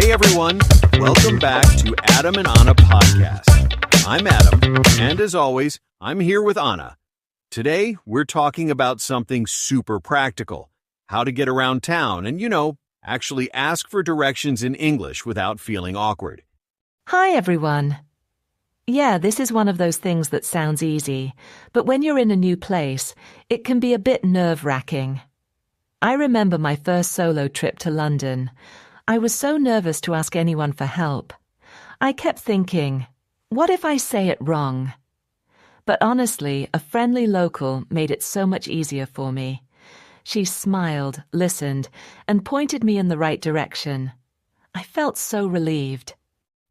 Hey everyone, welcome back to Adam and Anna Podcast. I'm Adam, and as always, I'm here with Anna. Today, we're talking about something super practical, how to get around town and, actually ask for directions in English without feeling awkward. Hi, everyone. Yeah, this is one of those things that sounds easy, but when you're in a new place, it can be a bit nerve-wracking. I remember my first solo trip to London. I was so nervous to ask anyone for help. I kept thinking, what if I say it wrong? But honestly, a friendly local made it so much easier for me. She smiled, listened, and pointed me in the right direction. I felt so relieved.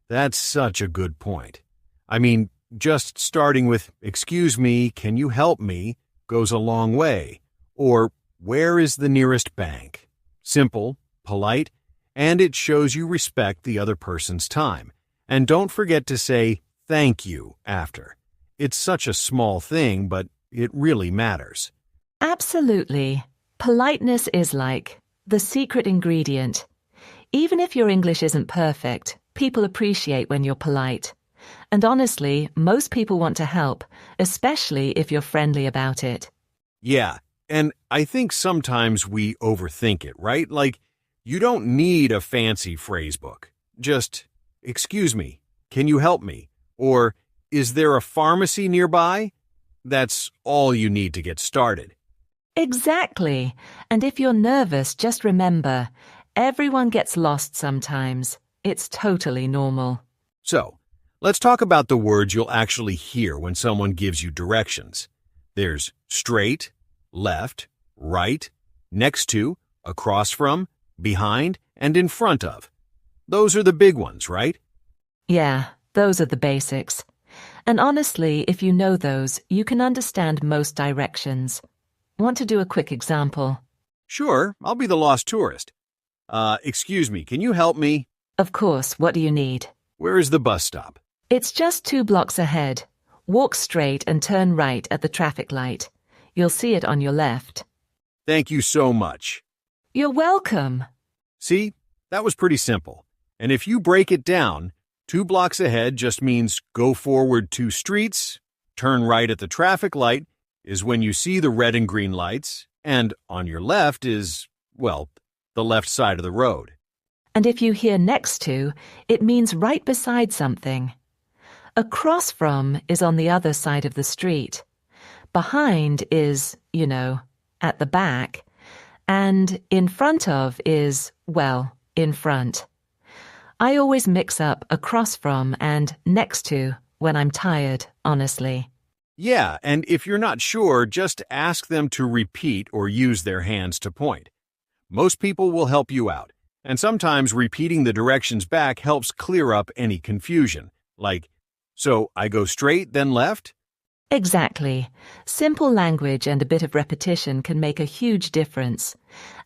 That's such a good point. I mean, just starting with, "Excuse me, can you help me?" goes a long way. Or, "Where is the nearest bank?" Simple, polite, and it shows you respect the other person's time. And don't forget to say thank you after. It's such a small thing, but it really matters. Absolutely. Politeness is like the secret ingredient. Even if your English isn't perfect, people appreciate when you're polite. And honestly, most people want to help, especially if you're friendly about it. Yeah, and I think sometimes we overthink it, right? Like, you don't need a fancy phrase book. Just, "Excuse me, can you help me?" Or, "Is there a pharmacy nearby?" That's all you need to get started. Exactly. And if you're nervous, just remember, everyone gets lost sometimes. It's totally normal. So, let's talk about the words you'll actually hear when someone gives you directions. There's straight, left, right, next to, across from, behind, and in front of. Those are the big ones, right? Yeah, those are the basics. And honestly, if you know those, you can understand most directions. Want to do a quick example? Sure, I'll be the lost tourist. Excuse me, can you help me? Of course, what do you need? Where is the bus stop? It's just 2 blocks ahead. Walk straight and turn right at the traffic light. You'll see it on your left. Thank you so much. You're welcome. See, that was pretty simple. And if you break it down, 2 blocks ahead just means go forward 2 streets, turn right at the traffic light is when you see the red and green lights, and on your left is, well, the left side of the road. And if you hear next to, it means right beside something. Across from is on the other side of the street. Behind is, at the back. And in front of is, well, in front. I always mix up across from and next to when I'm tired, honestly. Yeah, and if you're not sure, just ask them to repeat or use their hands to point. Most people will help you out, and sometimes repeating the directions back helps clear up any confusion. Like, "So I go straight, then left?" Exactly. Simple language and a bit of repetition can make a huge difference.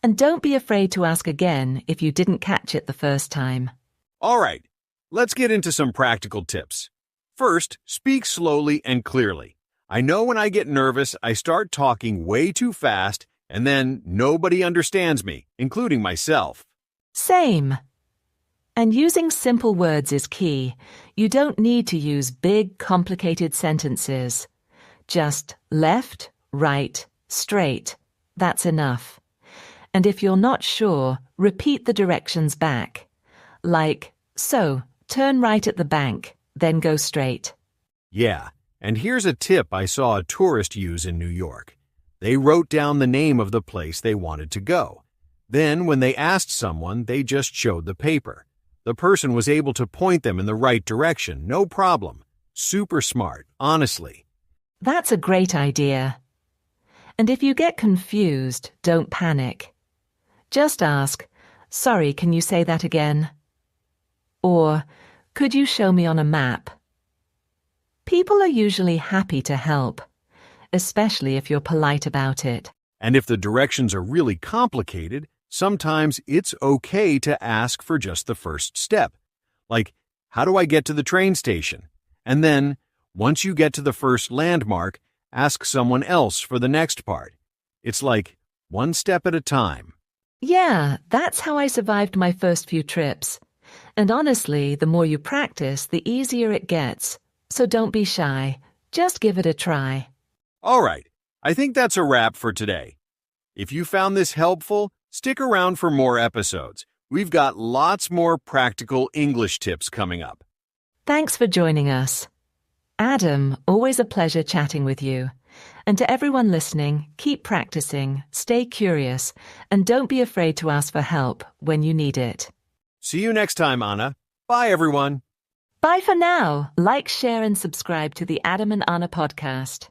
And don't be afraid to ask again if you didn't catch it the first time. All right, let's get into some practical tips. First, speak slowly and clearly. I know when I get nervous, I start talking way too fast, and then nobody understands me, including myself. Same. And using simple words is key. You don't need to use big, complicated sentences. Just left, right, straight. That's enough. And if you're not sure, repeat the directions back. Like, "So, turn right at the bank, then go straight." Yeah, and here's a tip I saw a tourist use in New York. They wrote down the name of the place they wanted to go. Then, when they asked someone, they just showed the paper. The person was able to point them in the right direction, no problem. Super smart, honestly. That's a great idea. And if you get confused, don't panic. Just ask, "Sorry, can you say that again?" Or, "Could you show me on a map?" People are usually happy to help, especially if you're polite about it. And if the directions are really complicated, sometimes it's okay to ask for just the first step. Like, "How do I get to the train station?" And then, once you get to the first landmark, ask someone else for the next part. It's like one step at a time. Yeah, that's how I survived my first few trips. And honestly, the more you practice, the easier it gets. So don't be shy. Just give it a try. All right, I think that's a wrap for today. If you found this helpful, stick around for more episodes. We've got lots more practical English tips coming up. Thanks for joining us. Adam, always a pleasure chatting with you. And to everyone listening, keep practicing, stay curious, and don't be afraid to ask for help when you need it. See you next time, Anna. Bye, everyone. Bye for now. Like, share, and subscribe to the Adam and Anna podcast.